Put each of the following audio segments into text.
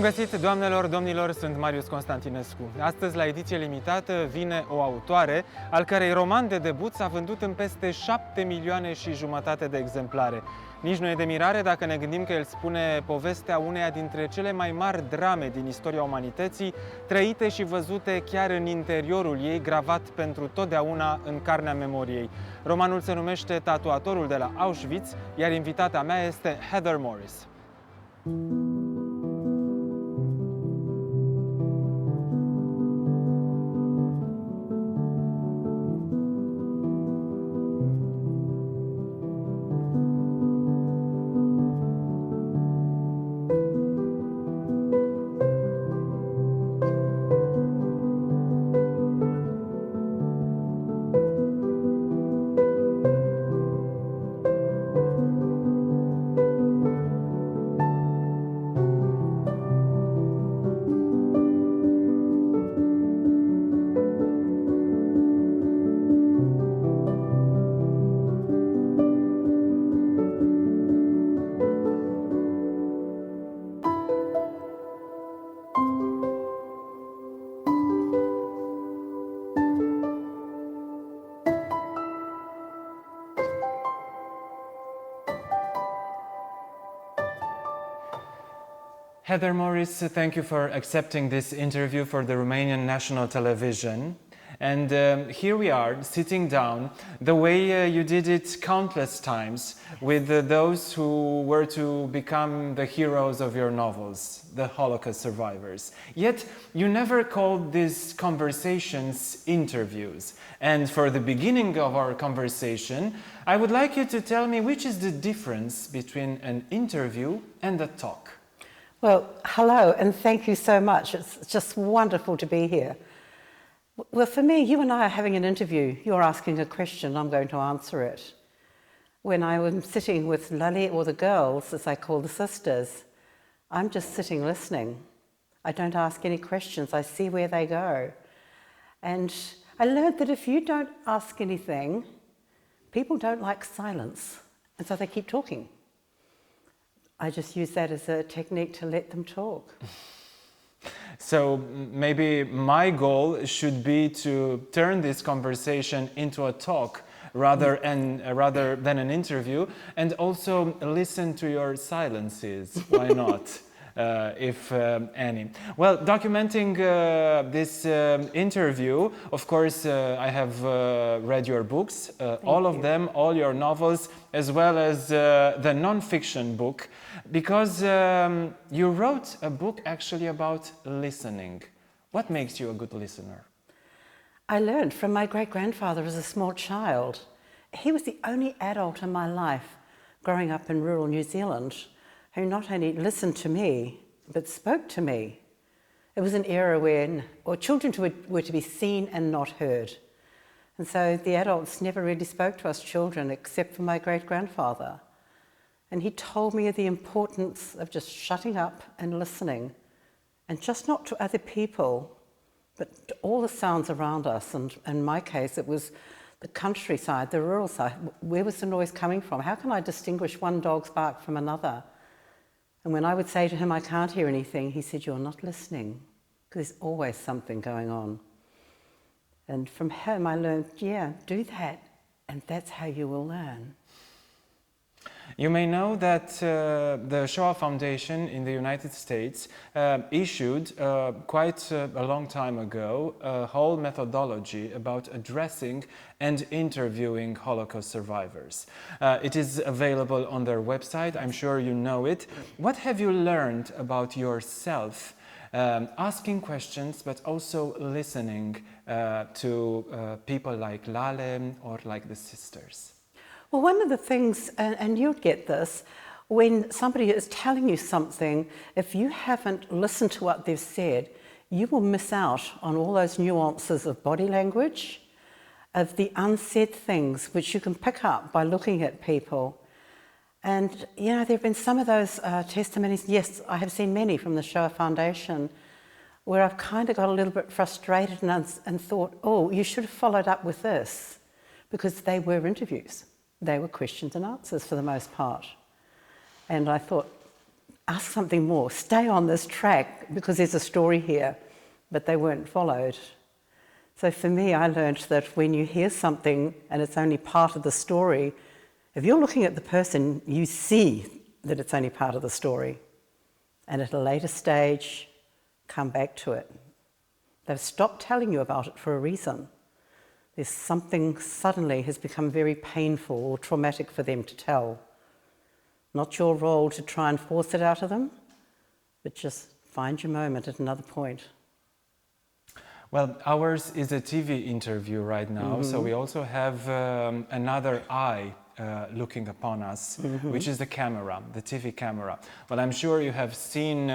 găsit, doamnelor, domnilor, sunt Marius Constantinescu. Astăzi, la Ediție limitată, vine o autoare al cărei roman de debut s-a vândut în peste 7 milioane și jumătate de exemplare. Nici nu e de mirare dacă ne gândim că el spune povestea uneia dintre cele mai mari drame din istoria umanității, trăite și văzute chiar în interiorul ei, gravat pentru totdeauna în carnea memoriei. Romanul se numește Tatuatorul de la Auschwitz, iar invitata mea este Heather Morris. Heather Morris, thank you for accepting this interview for the Romanian national television. And here we are, sitting down, the way you did it countless times with those who were to become the heroes of your novels, the Holocaust survivors. Yet you never called these conversations interviews. And for the beginning of our conversation, I would like you to tell me which is the difference between an interview and a talk. Well, hello, and thank you so much. It's just wonderful to be here. Well, for me, you and I are having an interview. You're asking a question, I'm going to answer it. When I am sitting with Lali or the girls, as I call the sisters, I'm just sitting listening. I don't ask any questions, I see where they go. And I learned that if you don't ask anything, people don't like silence, and so they keep talking. I just use that as a technique to let them talk. So maybe my goal should be to turn this conversation into a talk rather than an interview, and also listen to your silences. Why not? If any. Well, documenting this interview, of course, I have read your books, all of them, all your novels, as well as the non-fiction book, because you wrote a book actually about listening. What makes you a good listener? I learned from my great-grandfather as a small child. He was the only adult in my life growing up in rural New Zealand who not only listened to me, but spoke to me. It was an era when children were to be seen and not heard. And so the adults never really spoke to us children except for my great-grandfather. And he told me of the importance of just shutting up and listening, and just not to other people, but to all the sounds around us. And in my case, it was the countryside, the rural side. Where was the noise coming from? How can I distinguish one dog's bark from another? And when I would say to him, I can't hear anything, he said, you're not listening, because there's always something going on. And from him I learned, yeah, do that, and that's how you will learn. You may know that the Shoah Foundation in the United States issued quite a long time ago a whole methodology about addressing and interviewing Holocaust survivors. It is available on their website, I'm sure you know it. What have you learned about yourself asking questions, but also listening to people like Lale or like the sisters? Well, one of the things, and you'll get this, when somebody is telling you something, if you haven't listened to what they've said, you will miss out on all those nuances of body language, of the unsaid things which you can pick up by looking at people. And, you know, there have been some of those testimonies, yes, I have seen many from the Shoah Foundation, where I've kind of got a little bit frustrated and thought, oh, you should have followed up with this, because they were interviews. They were questions and answers for the most part. And I thought, ask something more, stay on this track because there's a story here, but they weren't followed. So for me, I learned that when you hear something and it's only part of the story, if you're looking at the person, you see that it's only part of the story. And at a later stage, come back to it. They've stopped telling you about it for a reason. There's something suddenly has become very painful or traumatic for them to tell. Not your role to try and force it out of them, but just find your moment at another point. Well, ours is a TV interview right now, so we also have another eye looking upon us, which is the camera, the TV camera. Well, I'm sure you have seen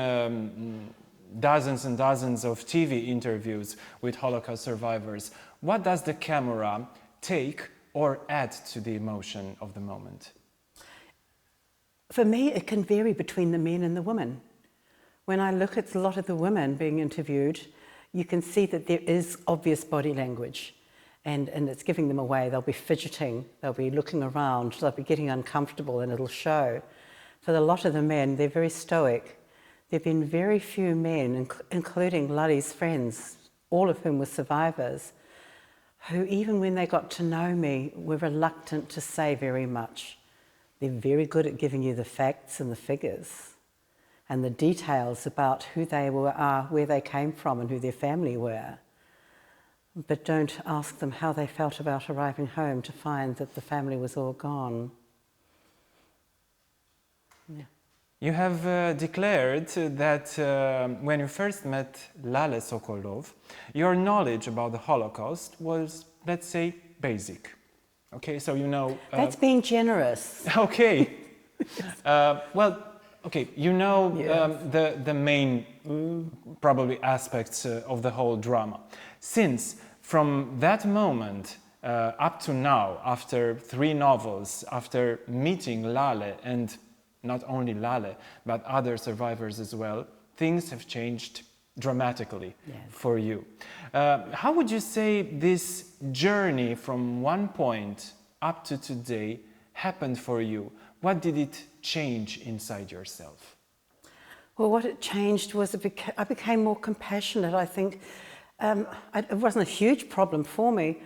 dozens and dozens of TV interviews with Holocaust survivors. What does the camera take or add to the emotion of the moment? For me, it can vary between the men and the women. When I look at a lot of the women being interviewed, you can see that there is obvious body language and it's giving them away. They'll be fidgeting, they'll be looking around, they'll be getting uncomfortable and it'll show. For a lot of the men, they're very stoic. There have been very few men, including Lully's friends, all of whom were survivors, who even when they got to know me were reluctant to say very much. They're very good at giving you the facts and the figures and the details about who they are, where they came from and who their family were. But don't ask them how they felt about arriving home to find that the family was all gone. Yeah. You have declared that when you first met Lale Sokolov, your knowledge about the Holocaust was, let's say, basic. Okay, so you know... That's being generous. Okay. Well, okay, you know Yes. the main, probably, aspects of the whole drama. Since from that moment up to now, after 3 novels, after meeting Lale, and not only Lale, but other survivors as well, things have changed dramatically for you. How would you say this journey from one point up to today happened for you? What did it change inside yourself? Well, what it changed was I became more compassionate, I think. It wasn't a huge problem for me,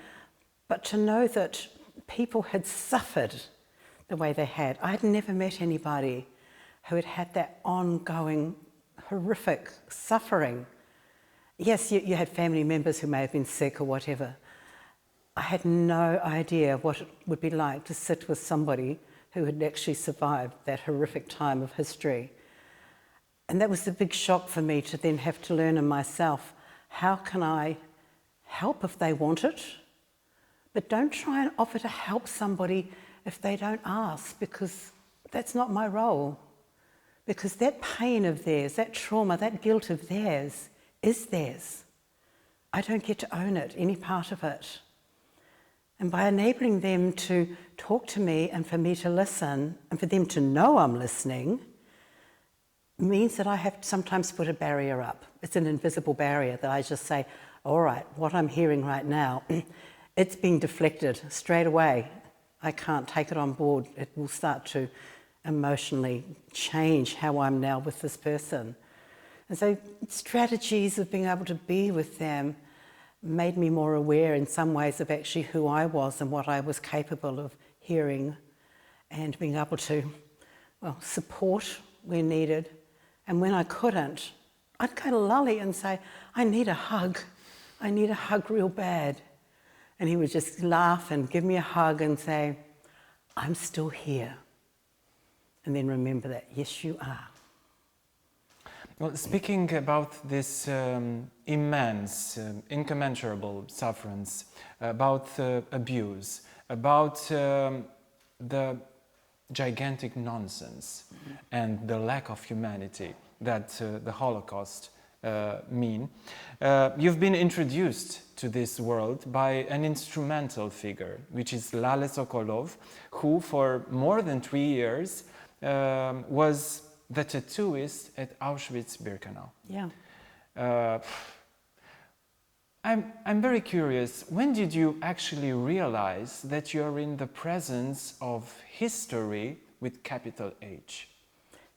but to know that people had suffered the way they had. I'd never met anybody who had had that ongoing, horrific suffering. Yes, you had family members who may have been sick or whatever. I had no idea what it would be like to sit with somebody who had actually survived that horrific time of history. And that was the big shock for me to then have to learn in myself, how can I help if they want it? But don't try and offer to help somebody if they don't ask, because that's not my role. Because that pain of theirs, that trauma, that guilt of theirs is theirs. I don't get to own it, any part of it. And by enabling them to talk to me and for me to listen and for them to know I'm listening means that I have to sometimes put a barrier up. It's an invisible barrier that I just say, all right, what I'm hearing right now, it's being deflected straight away. I can't take it on board. It will start to emotionally change how I'm now with this person. And so strategies of being able to be with them made me more aware in some ways of actually who I was and what I was capable of hearing and being able to, well, support where needed. And when I couldn't, I'd go to Lully and say, I need a hug. I need a hug real bad. And he would just laugh and give me a hug and say, I'm still here. And then remember that, yes, you are. Well, speaking about this immense, incommensurable sufferance, about abuse, about the gigantic nonsense and the lack of humanity that the Holocaust mean, you've been introduced to this world by an instrumental figure, which is Lale Sokolov, who for more than 3 years was the tattooist at Auschwitz-Birkenau. Yeah. I'm very curious, when did you actually realize that you're in the presence of history with capital H?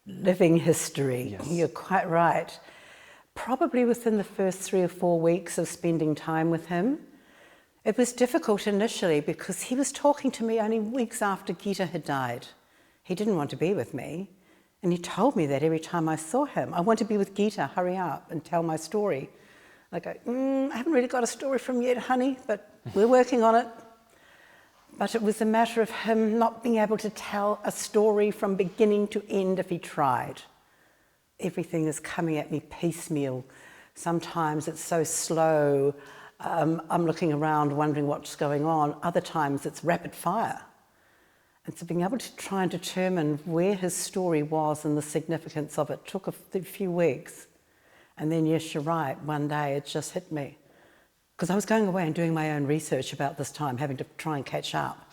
living history. Yes. You're quite right. Probably within the first 3 or 4 weeks of spending time with him. It was difficult initially because he was talking to me only weeks after Gita had died. He didn't want to be with me, and he told me that every time I saw him. I want to be with Gita, hurry up and tell my story. I go, I haven't really got a story from yet, honey, but we're working on it. But it was a matter of him not being able to tell a story from beginning to end if he tried. Everything is coming at me piecemeal. Sometimes it's so slow, I'm looking around wondering what's going on. Other times it's rapid fire. And so being able to try and determine where his story was and the significance of it took a few weeks. And then, yes, you're right, one day it just hit me. Because I was going away and doing my own research about this time, having to try and catch up.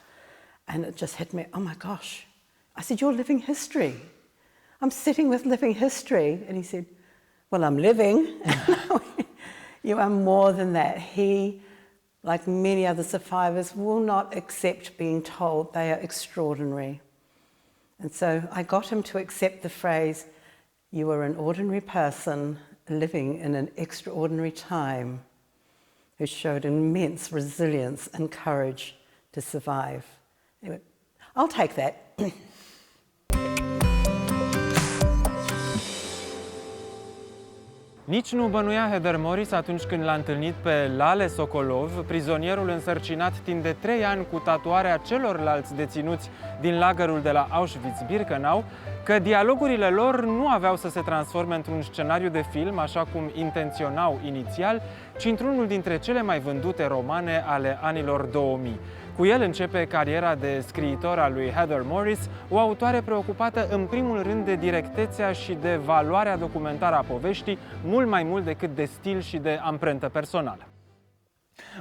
And it just hit me, oh my gosh. I said, you're living history. I'm sitting with living history. And he said, well, I'm living. You are more than that. He, like many other survivors, will not accept being told they are extraordinary. And so I got him to accept the phrase, you are an ordinary person living in an extraordinary time, who showed immense resilience and courage to survive. Anyway, I'll take that. Nici nu bănuia Heather Morris atunci când l-a întâlnit pe Lale Sokolov, prizonierul însărcinat timp de 3 ani cu tatuarea celorlalți deținuți din lagărul de la Auschwitz-Birkenau, că dialogurile lor nu aveau să se transforme într-un scenariu de film, așa cum intenționau inițial, ci într-unul dintre cele mai vândute romane ale anilor 2000. Cu el începe cariera de scriitor a lui Heather Morris, o autoare preocupată în primul rând de directețea și de valoarea documentară a poveștii, mult mai mult decât de stil și de amprentă personală.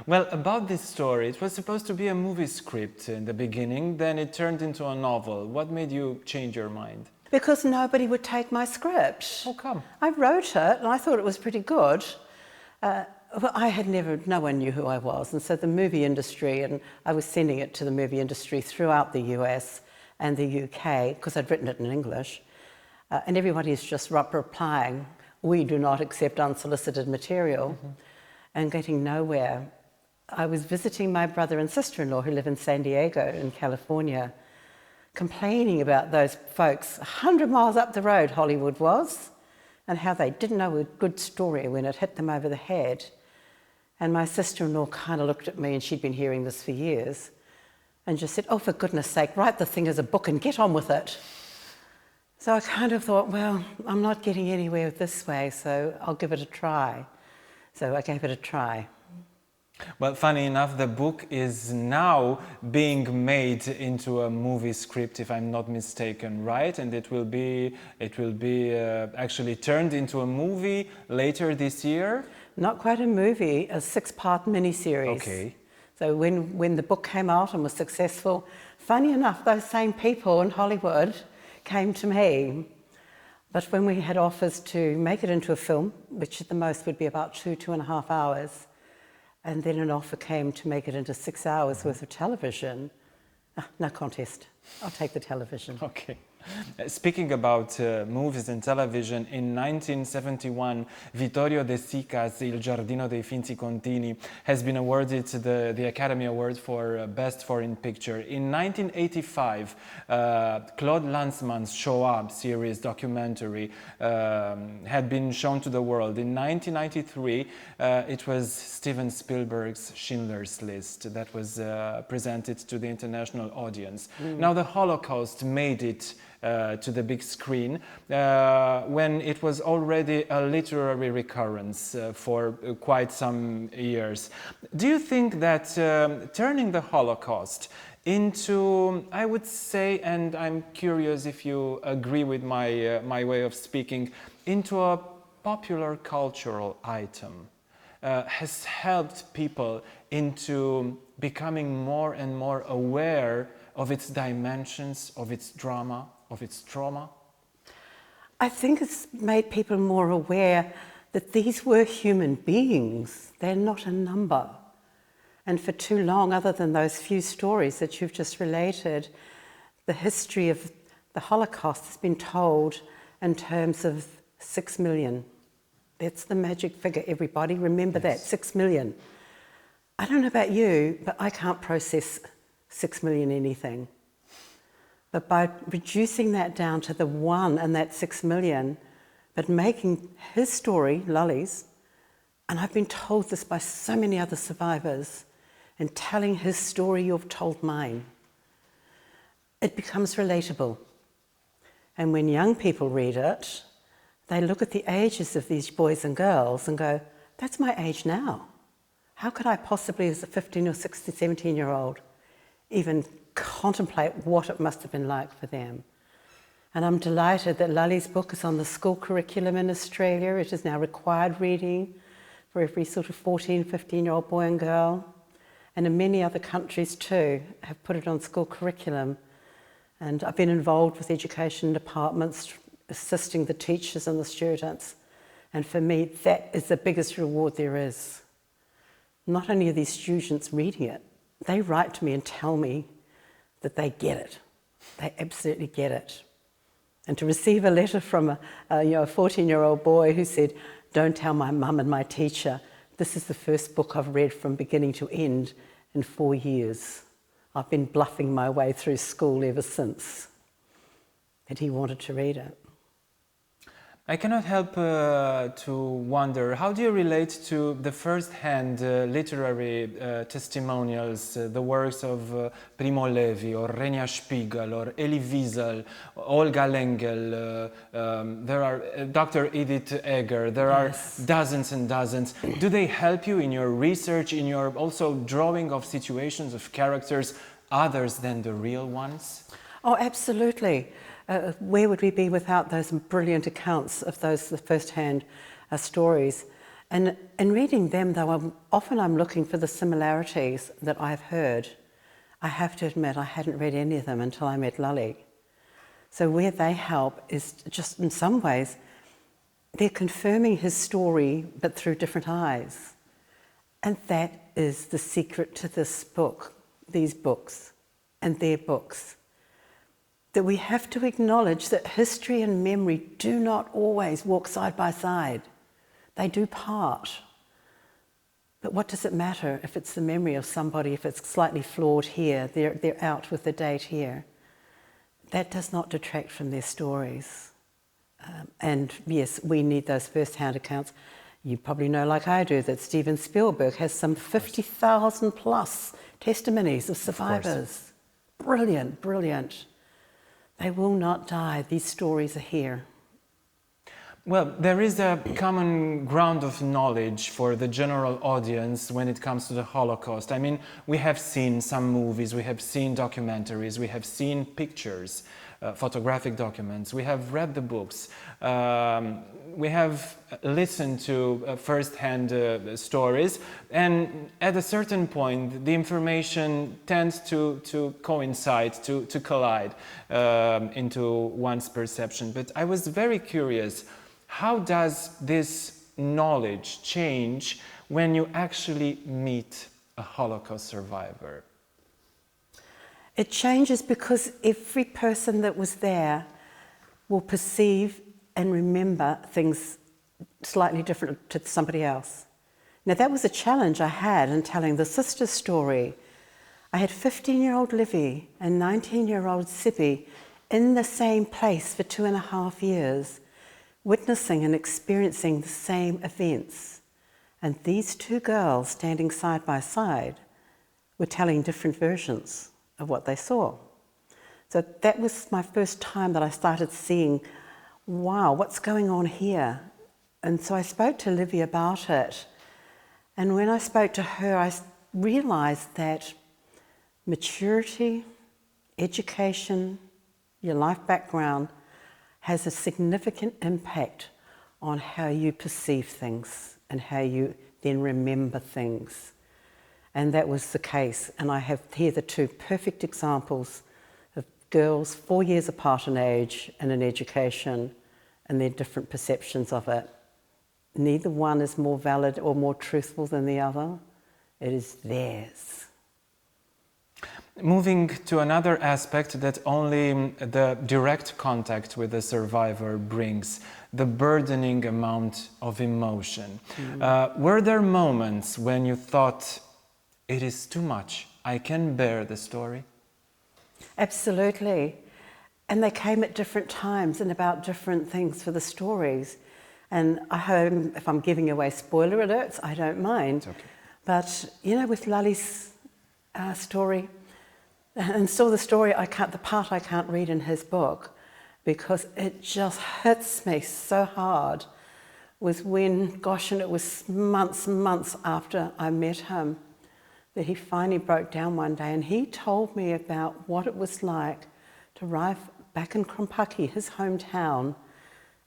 Well, about this story, it was supposed to be a movie script in the beginning, then it turned into a novel. What made you change your mind? Because nobody would take my script. How come? I wrote it and I thought it was pretty good. Well, no one knew who I was, and so the movie industry, and I was sending it to the movie industry throughout the US and the UK, because I'd written it in English, and everybody is just replying, we do not accept unsolicited material, and getting nowhere. I was visiting my brother and sister-in-law who live in San Diego in California, complaining about those folks 100 miles up the road Hollywood was, and how they didn't know a good story when it hit them over the head. And my sister-in-law kind of looked at me, and she'd been hearing this for years, and just said, oh, for goodness sake, write the thing as a book and get on with it. So I kind of thought, well, I'm not getting anywhere this way, so I'll give it a try. So I gave it a try. Well, funny enough, the book is now being made into a movie script, if I'm not mistaken, right? And it will be actually turned into a movie later this year? Not quite a movie, a 6-part miniseries. Okay. So when the book came out and was successful, funny enough, those same people in Hollywood came to me. But when we had offers to make it into a film, which at the most would be about 2.5 hours, and then an offer came to make it into 6 hours worth of television, no contest. I'll take the television. Okay. Speaking about movies and television, in 1971, Vittorio De Sica's Il Giardino dei Finzi Contini has been awarded the Academy Award for Best Foreign Picture. In 1985, Claude Lanzmann's Shoah series documentary had been shown to the world. In 1993, it was Steven Spielberg's Schindler's List that was presented to the international audience. Now, the Holocaust made it to the big screen when it was already a literary recurrence for quite some years. Do you think that turning the Holocaust into, I would say, and I'm curious if you agree with my way of speaking, into a popular cultural item has helped people into becoming more and more aware of its dimensions, of its drama, of its trauma? I think it's made people more aware that these were human beings. They're not a number. And for too long, other than those few stories that you've just related, the history of the Holocaust has been told in terms of 6 million. That's the magic figure, everybody. Remember that, 6 million. I don't know about you, but I can't process 6 million anything. But by reducing that down to the one in that 6 million, but making his story, Lully's, and I've been told this by so many other survivors, and telling his story, you've told mine, it becomes relatable. And when young people read it, they look at the ages of these boys and girls and go, that's my age now. How could I possibly, as a 15 or 16, 17-year-old, even contemplate what it must have been like for them? And I'm delighted that Lully's book is on the school curriculum in Australia. It is now required reading for every sort of 14, 15-year-old boy and girl. And in many other countries too have put it on school curriculum. And I've been involved with education departments, assisting the teachers and the students. And for me, that is the biggest reward there is. Not only are these students reading it, they write to me and tell me that they get it. They absolutely get it. And to receive a letter from a 14-year-old boy who said, don't tell my mum and my teacher, this is the first book I've read from beginning to end in 4 years. I've been bluffing my way through school ever since. And he wanted to read it. I cannot help to wonder, how do you relate to the first-hand literary testimonials, the works of Primo Levi or Renia Spiegel or Elie Wiesel, Olga Lengel, there are Dr. Edith Eger, there are dozens and dozens. Do they help you in your research, in your also drawing of situations, of characters, others than the real ones? Oh, absolutely. Where would we be without those brilliant accounts of those first-hand stories? And in reading them, though, often I'm looking for the similarities that I've heard. I have to admit, I hadn't read any of them until I met Lully. So where they help is just, in some ways, they're confirming his story, but through different eyes. And that is the secret to this book, these books, and their books. That we have to acknowledge that history and memory do not always walk side by side. They do part. But what does it matter if it's the memory of somebody, if it's slightly flawed here, they're out with the date here. That does not detract from their stories. And yes, we need those first-hand accounts. You probably know, like I do, that Steven Spielberg has some 50,000 plus testimonies of survivors. Brilliant, brilliant. They will not die. These stories are here. Well, there is a common ground of knowledge for the general audience when it comes to the Holocaust. I mean, we have seen some movies, we have seen documentaries, we have seen pictures, photographic documents, we have read the books, we have listened to first-hand stories, and at a certain point the information tends to coincide, to collide into one's perception. But I was very curious, how does this knowledge change when you actually meet a Holocaust survivor? It changes because every person that was there will perceive and remember things slightly different to somebody else. Now that was a challenge I had in telling the sister's story. I had 15-year-old Livy and 19-year-old Sibby in the same place for 2.5 years, witnessing and experiencing the same events. And these two girls standing side by side were telling different versions of what they saw. So that was my first time that I started seeing, wow, what's going on here? And so I spoke to Livy about it. And when I spoke to her, I realized that maturity, education, your life background has a significant impact on how you perceive things and how you then remember things. And that was the case. And I have here the two perfect examples of girls 4 years apart in age and in education and their different perceptions of it. Neither one is more valid or more truthful than the other. It is theirs. Moving to another aspect that only the direct contact with the survivor brings, the burdening amount of emotion. Were there moments when you thought, it is too much, I can bear the story? Absolutely. And they came at different times and about different things for the stories. And I hope, if I'm giving away spoiler alerts, I don't mind. Okay. But, you know, with Lali's story, and still the story, the part I can't read in his book, because it just hits me so hard, was when, gosh, and it was months and months after I met him, that he finally broke down one day and he told me about what it was like to arrive back in Krompaki, his hometown,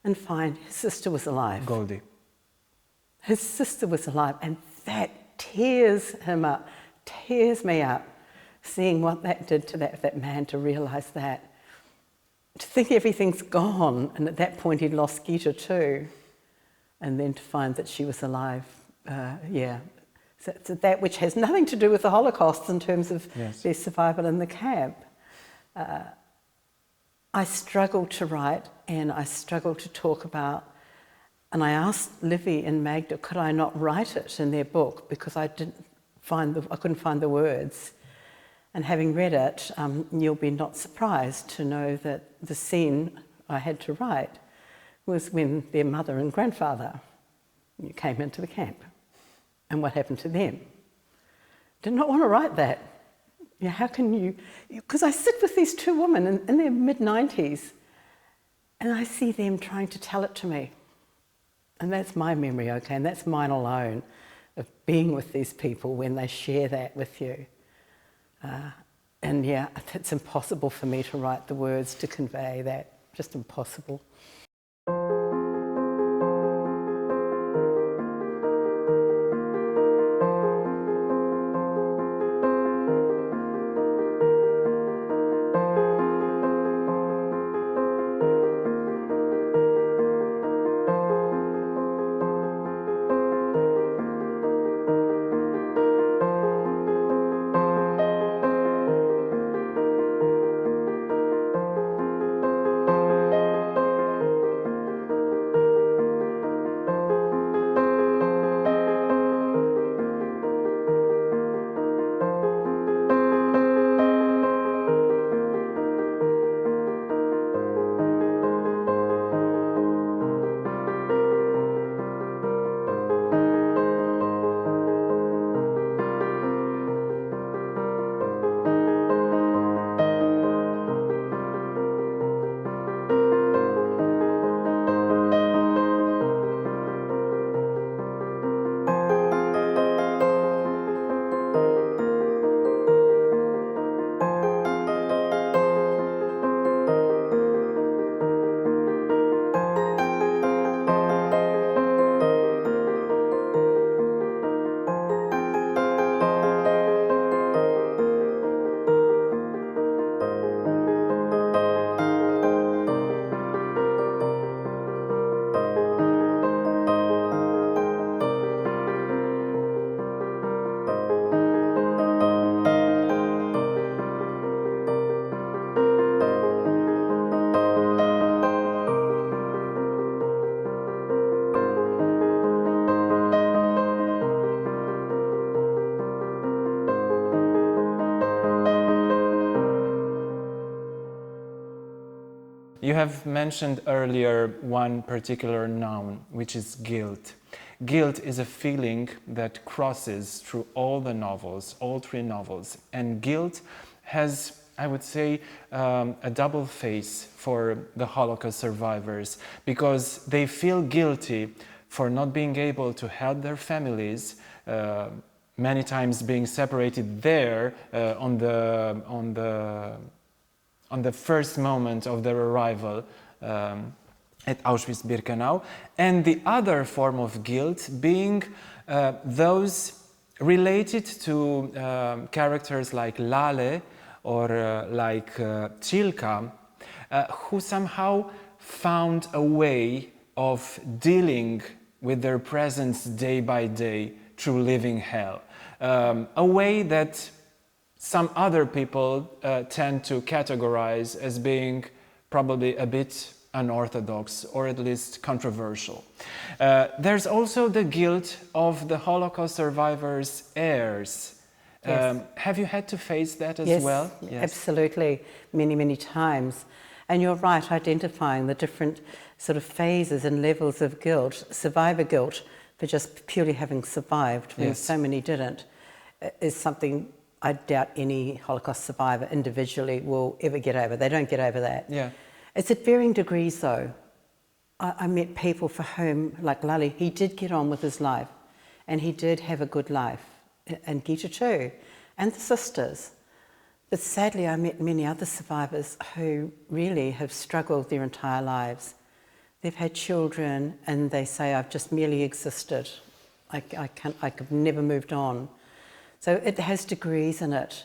and find his sister was alive. Goldie. His sister was alive, and that tears him up, tears me up, seeing what that did to that man, to realise that. To think everything's gone, and at that point he'd lost Gita too, and then to find that she was alive, So that which has nothing to do with the Holocaust in terms of their survival in the camp. I struggled to write and I struggled to talk about, and I asked Livy and Magda, could I not write it in their book, because I couldn't find the words. And having read it, you'll be not surprised to know that the scene I had to write was when their mother and grandfather came into the camp. And what happened to them. Did not want to write that. You know, how can you, because I sit with these two women in their mid-90s and I see them trying to tell it to me. And that's my memory, okay, and that's mine alone, of being with these people when they share that with you. And yeah, it's impossible for me to write the words to convey that, just impossible. You have mentioned earlier one particular noun, which is guilt. Guilt is a feeling that crosses through all the novels, all three novels. And guilt has, I would say, a double face for the Holocaust survivors, because they feel guilty for not being able to help their families, many times being separated there on the first moment of their arrival at Auschwitz-Birkenau, and the other form of guilt being those related to characters like Lale or like Chilka, who somehow found a way of dealing with their presence day by day through living hell. A way that some other people tend to categorize as being probably a bit unorthodox or at least controversial. There's also the guilt of the Holocaust survivors' heirs. Yes. Have you had to face that as Yes, well? absolutely, many, many times. And you're right, identifying the different sort of phases and levels of guilt, survivor guilt for just purely having survived when Yes. so many didn't, is something I doubt any Holocaust survivor individually will ever get over. They don't get over that. Yeah. It's at varying degrees though. I met people for whom, like Lali, he did get on with his life and he did have a good life, and Gita too, and the sisters. But sadly, I met many other survivors who really have struggled their entire lives. They've had children and they say, I've just merely existed. I could never moved on. So it has degrees in it.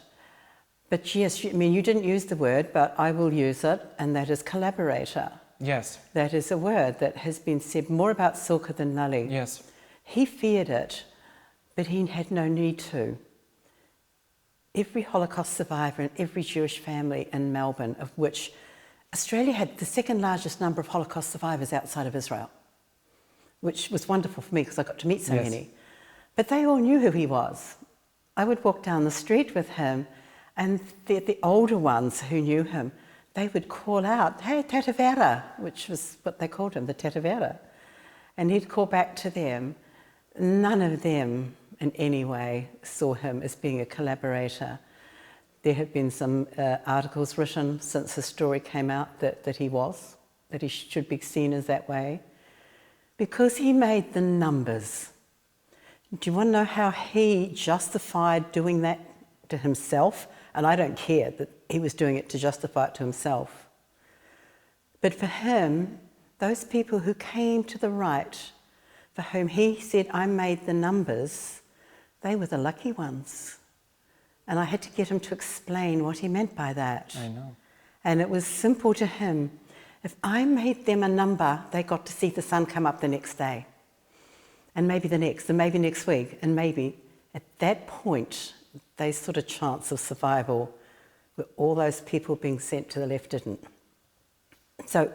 But yes, I mean, you didn't use the word, but I will use it, and that is collaborator. Yes. That is a word that has been said more about Silke than Lali. Yes. He feared it, but he had no need to. Every Holocaust survivor in every Jewish family in Melbourne, of which Australia had the second largest number of Holocaust survivors outside of Israel, which was wonderful for me because I got to meet so Yes. many. But they all knew who he was. I would walk down the street with him, and the older ones who knew him, they would call out, hey, Tatavera, which was what they called him, the Tatavera. And he'd call back to them. None of them in any way saw him as being a collaborator. There have been some articles written since his story came out that he should be seen as that way, because he made the numbers. Do you want to know how he justified doing that to himself? And I don't care that he was doing it to justify it to himself. But for him, those people who came to the right, for whom he said, I made the numbers, they were the lucky ones. And I had to get him to explain what he meant by that. I know. And it was simple to him. If I made them a number, they got to see the sun come up the next day. And maybe the next, and maybe next week. And maybe at that point, they stood a chance of survival where all those people being sent to the left didn't. So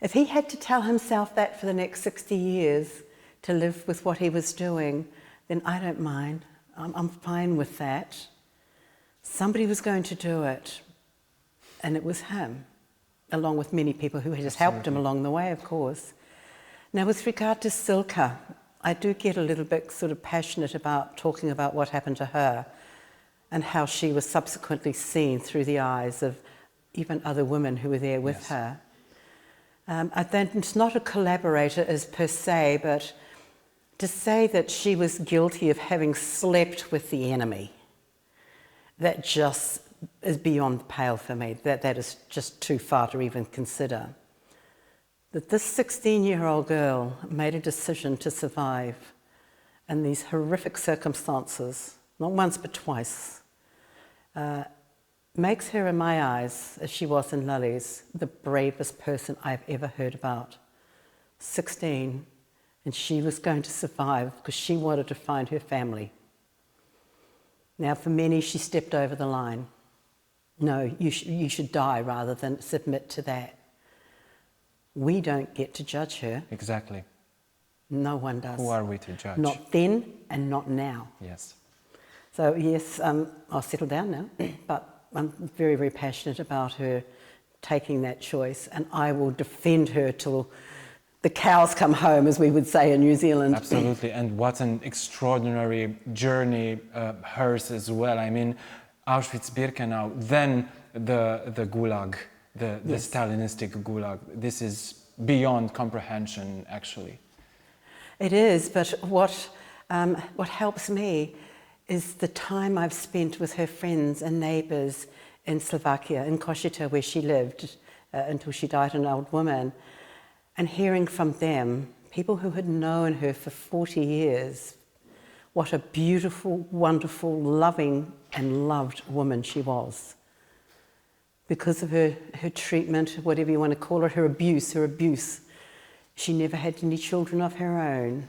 if he had to tell himself that for the next 60 years to live with what he was doing, then I don't mind. I'm fine with that. Somebody was going to do it, and it was him, along with many people who had just helped him along the way, of course. Now, with regard to Silke, I do get a little bit sort of passionate about talking about what happened to her and how she was subsequently seen through the eyes of even other women who were there with Yes. her. I think it's not a collaborator as per se, but to say that she was guilty of having slept with the enemy, that just is beyond the pale for me. That is just too far to even consider. That this 16-year-old girl made a decision to survive in these horrific circumstances, not once but twice, makes her, in my eyes, as she was in Lali's, the bravest person I've ever heard about. 16, and she was going to survive because she wanted to find her family. Now, for many, she stepped over the line. No, you should die rather than submit to that. We don't get to judge her. Exactly. No one does. Who are we to judge? Not then and not now. Yes. So yes, I'll settle down now, but I'm very, very passionate about her taking that choice, and I will defend her till the cows come home, as we would say in New Zealand. Absolutely, and what an extraordinary journey hers as well. I mean, Auschwitz-Birkenau, then the Gulag, the Yes. Stalinistic Gulag. This is beyond comprehension, actually. It is, but what helps me is the time I've spent with her friends and neighbours in Slovakia, in Košice, where she lived until she died, an old woman, and hearing from them, people who had known her for 40 years, what a beautiful, wonderful, loving and loved woman she was. Because of her treatment, whatever you want to call it, her abuse. She never had any children of her own,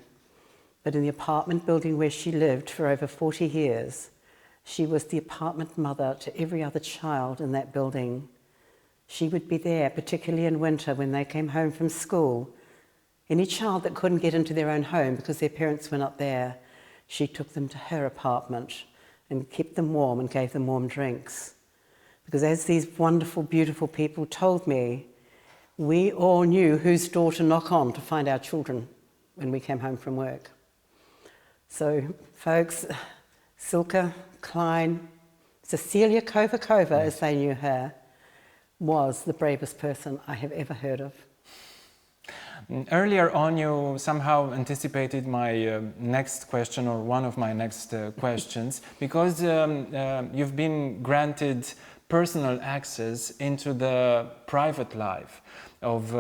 but in the apartment building where she lived for over 40 years, She was the apartment mother to every other child in that building. She would be there, particularly in winter when they came home from school. Any child that couldn't get into their own home because their parents were not there, she took them to her apartment and kept them warm and gave them warm drinks. Because as these wonderful, beautiful people told me, we all knew whose door to knock on to find our children when we came home from work. So, folks, Silke Klein, Cecilia Kova, as they knew her, was the bravest person I have ever heard of. Earlier on, you somehow anticipated my next question, or one of my next questions, because you've been granted personal access into the private life of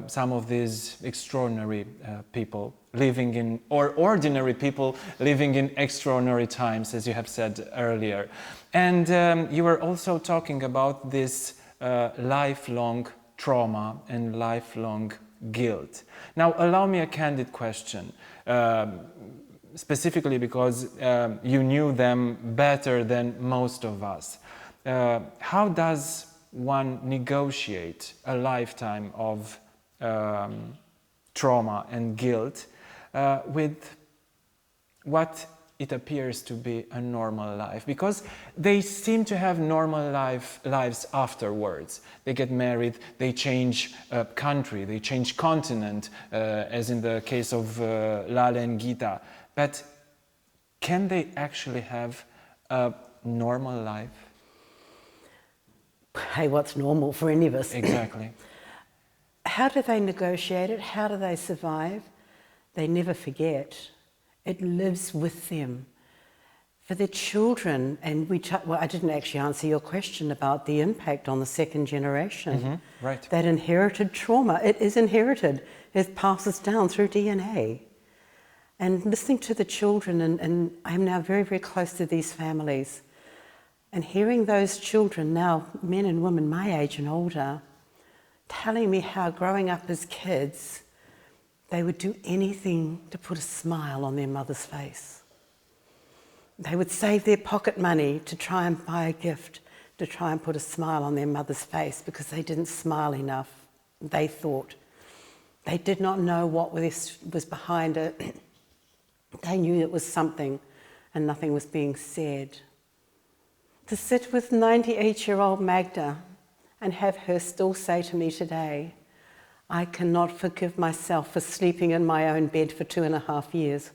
some of these extraordinary people living in, or ordinary people living in extraordinary times, as you have said earlier. And you were also talking about this lifelong trauma and lifelong guilt. Now, allow me a candid question, specifically because you knew them better than most of us. How does one negotiate a lifetime of trauma and guilt with what it appears to be a normal life? Because they seem to have normal lives afterwards. They get married, they change country, they change continent, as in the case of Lale and Gita. But can they actually have a normal life? Hey, what's normal for any of us? Exactly. How do they negotiate it? How do they survive? They never forget. It lives with them. For their children, and well, I didn't actually answer your question about the impact on the second generation. Mm-hmm, right. That inherited trauma, it is inherited. It passes down through DNA. And listening to the children, and I'm now very, very close to these families, and hearing those children, now men and women my age and older, telling me how growing up as kids, they would do anything to put a smile on their mother's face. They would save their pocket money to try and buy a gift, to try and put a smile on their mother's face, because they didn't smile enough, they thought. They did not know what was behind it. They knew it was something, and nothing was being said. To sit with 98-year-old Magda and have her still say to me today, I cannot forgive myself for sleeping in my own bed for 2.5 years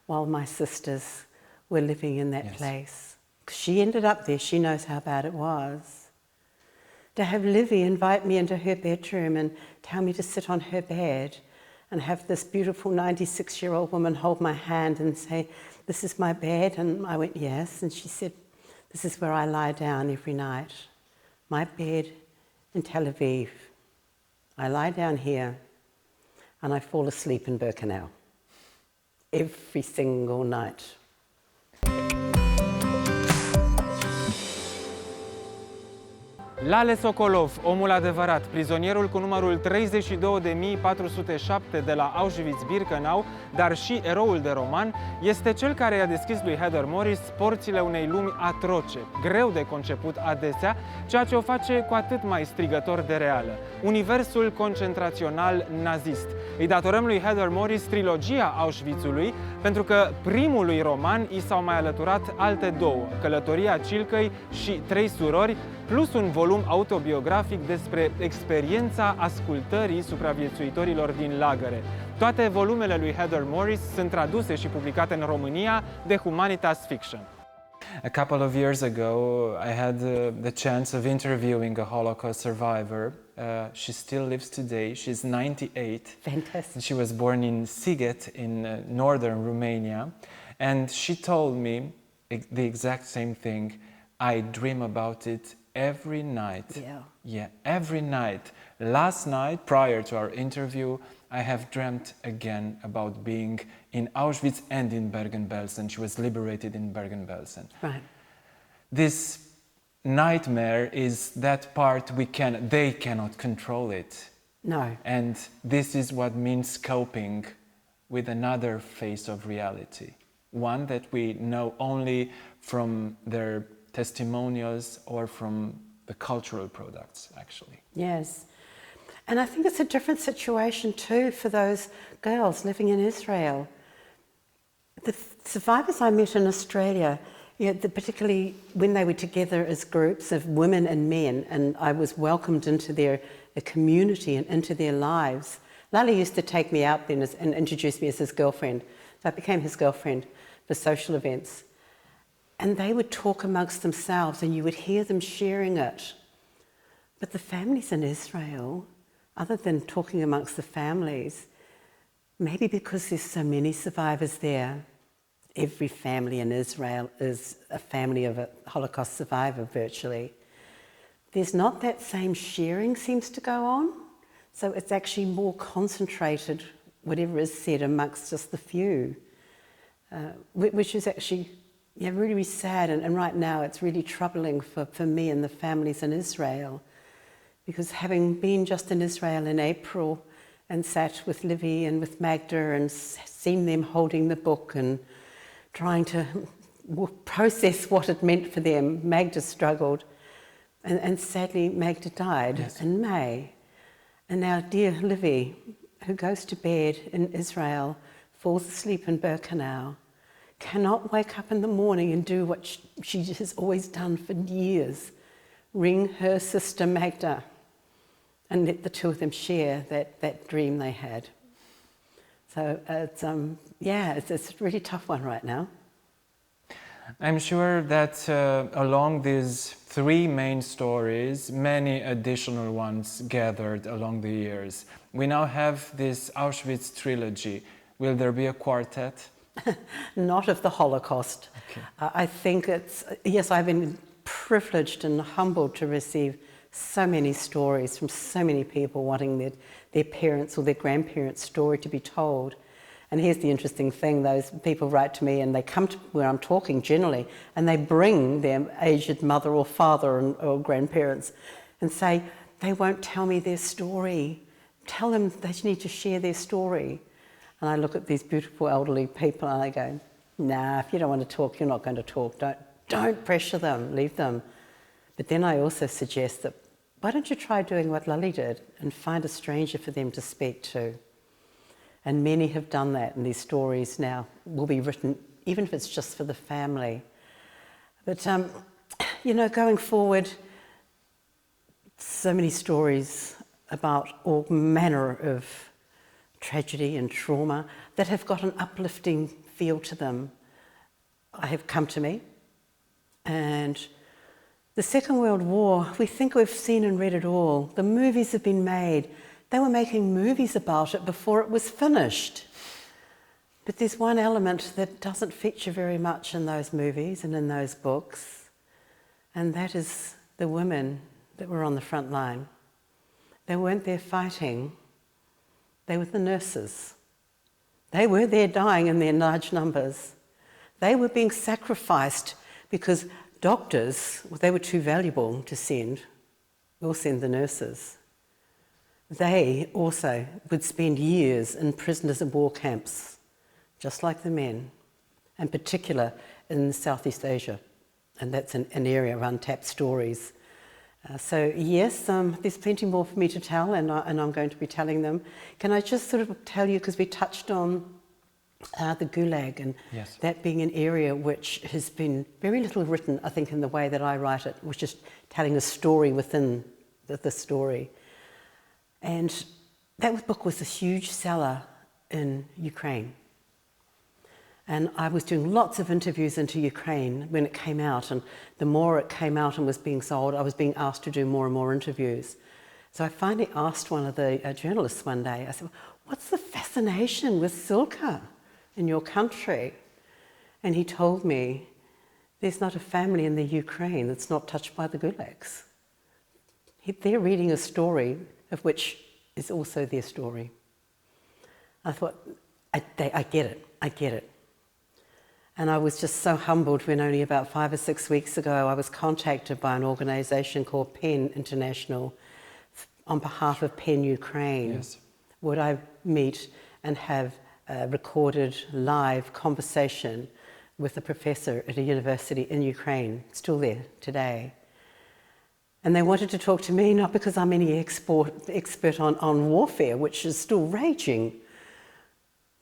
while my sisters were living in that place. She ended up there, she knows how bad it was. To have Livy invite me into her bedroom and tell me to sit on her bed and have this beautiful 96-year-old woman hold my hand and say, this is my bed, and I went, yes, and she said, this is where I lie down every night. My bed in Tel Aviv. I lie down here and I fall asleep in Birkenau. Every single night. Lale Sokolov, omul adevărat, prizonierul cu numărul 32.407 de la Auschwitz-Birkenau, dar și eroul de roman, este cel care i-a deschis lui Heather Morris porțile unei lumi atroce, greu de conceput adesea, ceea ce o face cu atât mai strigător de reală. Universul concentrațional nazist. Îi datorăm lui Heather Morris trilogia Auschwitzului, pentru că primului roman i s-au mai alăturat alte două, Călătoria Cilcăi și Trei surori, plus un volum autobiografic despre experiența ascultării supraviețuitorilor din lagăre. Toate volumele lui Heather Morris sunt traduse și publicate în România de Humanitas Fiction. A couple of years ago, I had the chance of interviewing a Holocaust survivor. She still lives today. She's 98. Fantastic. She was born in Sighet in northern Romania. And she told me the exact same thing. I dream about it every night. Yeah, every night. Last night, prior to our interview, I have dreamt again about being in Auschwitz and in Bergen-Belsen. She was liberated in Bergen-Belsen. Right. This nightmare is that part they cannot control it. No. And this is what means coping with another face of reality. One that we know only from their testimonials or from the cultural products, actually. Yes. And I think it's a different situation too for those girls living in Israel. The survivors I met in Australia, particularly when they were together as groups of women and men, and I was welcomed into their community and into their lives. Lally used to take me out then and introduce me as his girlfriend. So I became his girlfriend for social events. And they would talk amongst themselves and you would hear them sharing it. But the families in Israel, other than talking amongst the families, maybe because there's so many survivors there, every family in Israel is a family of a Holocaust survivor virtually, there's not that same sharing seems to go on. So it's actually more concentrated, whatever is said, amongst just the few, which is actually really, really sad. And right now it's really troubling for me and the families in Israel, because having been just in Israel in April and sat with Livy and with Magda and seen them holding the book and trying to process what it meant for them, Magda struggled. And sadly, Magda died in May. And now dear Livy, who goes to bed in Israel, falls asleep in Birkenau, cannot wake up in the morning and do what she has always done for years, ring her sister Magda and let the two of them share that dream they had. So it's a really tough one right now. I'm sure that along these three main stories, many additional ones gathered along the years. We now have this Auschwitz trilogy. Will there be a quartet? Not of the Holocaust. Okay. I think yes, I've been privileged and humbled to receive so many stories from so many people wanting their parents' or their grandparents' story to be told. And here's the interesting thing, those people write to me and they come to where I'm talking generally and they bring their aged mother or father or grandparents and say, they won't tell me their story. Tell them they need to share their story. And I look at these beautiful elderly people and I go, nah, if you don't want to talk, you're not going to talk. Don't pressure them, leave them. But then I also suggest that, why don't you try doing what Lally did and find a stranger for them to speak to? And many have done that, and these stories now will be written, even if it's just for the family. But, going forward, so many stories about all manner of tragedy and trauma that have got an uplifting feel to them have come to me. And the Second World War, we think we've seen and read it all. The movies have been made. They were making movies about it before it was finished. But there's one element that doesn't feature very much in those movies and in those books, and that is the women that were on the front line. They weren't there fighting. They were the nurses. They were there dying in their large numbers. They were being sacrificed because doctors, they were too valuable to send. We'll send the nurses. They also would spend years in prisoners of war camps, just like the men, in particular in Southeast Asia. And that's an area of untapped stories. So yes, there's plenty more for me to tell, and I'm going to be telling them. Can I just sort of tell you, because we touched on the Gulag, and yes, that being an area which has been very little written, I think, in the way that I write it, which is telling a story within the story. And that book was a huge seller in Ukraine. And I was doing lots of interviews into Ukraine when it came out, and the more it came out and was being sold, I was being asked to do more and more interviews. So I finally asked one of the journalists one day, I said, what's the fascination with Silka in your country? And he told me, there's not a family in the Ukraine that's not touched by the gulags. They're reading a story of which is also their story. I thought, I get it. And I was just so humbled when only about 5 or 6 weeks ago I was contacted by an organisation called PEN International on behalf of PEN Ukraine. Yes. Would I meet and have a recorded live conversation with a professor at a university in Ukraine, still there today. And they wanted to talk to me, not because I'm any expert on warfare, which is still raging,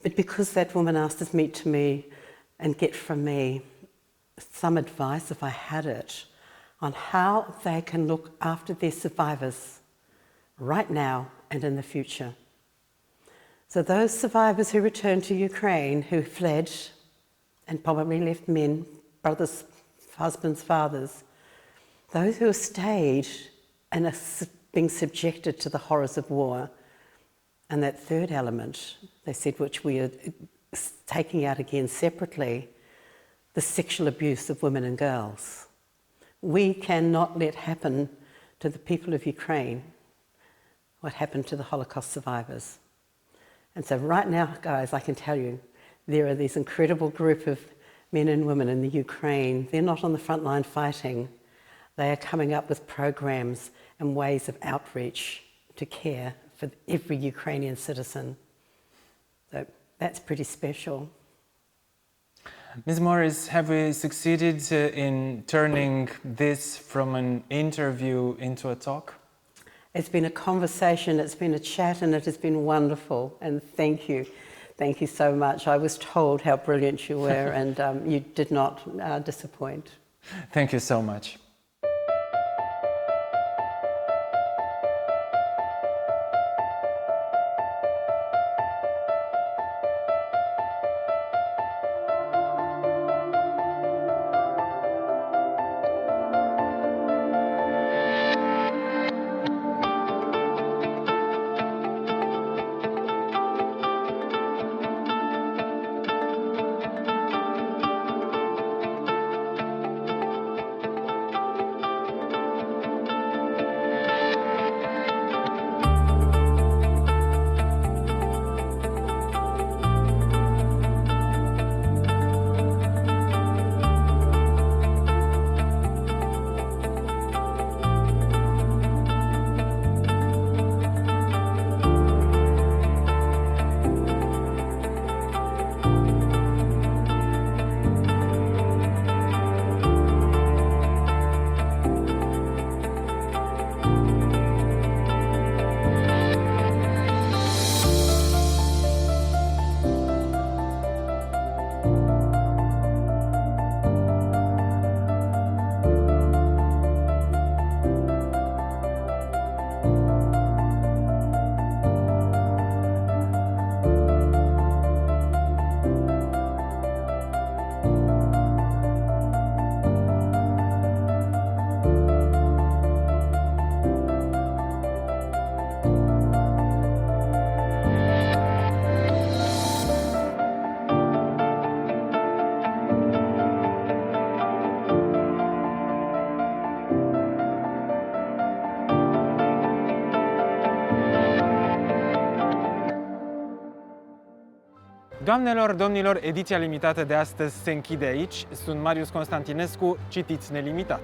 but because that woman asked us to meet to me and get from me some advice, if I had it, on how they can look after their survivors right now and in the future. So those survivors who returned to Ukraine, who fled and probably left men, brothers, husbands, fathers, those who have stayed and are being subjected to the horrors of war, and that third element, they said, which we are taking out again separately, the sexual abuse of women and girls. We cannot let happen to the people of Ukraine what happened to the Holocaust survivors. And so right now, guys, I can tell you, there are these incredible group of men and women in the Ukraine. They're not on the front line fighting. They are coming up with programs and ways of outreach to care for every Ukrainian citizen. So that's pretty special. Ms. Morris, have we succeeded in turning this from an interview into a talk? It's been a conversation, it's been a chat, and it has been wonderful. And thank you. Thank you so much. I was told how brilliant you were, and you did not disappoint. Thank you so much. Doamnelor, domnilor, ediția limitată de astăzi se închide aici. Sunt Marius Constantinescu, citiți nelimitat!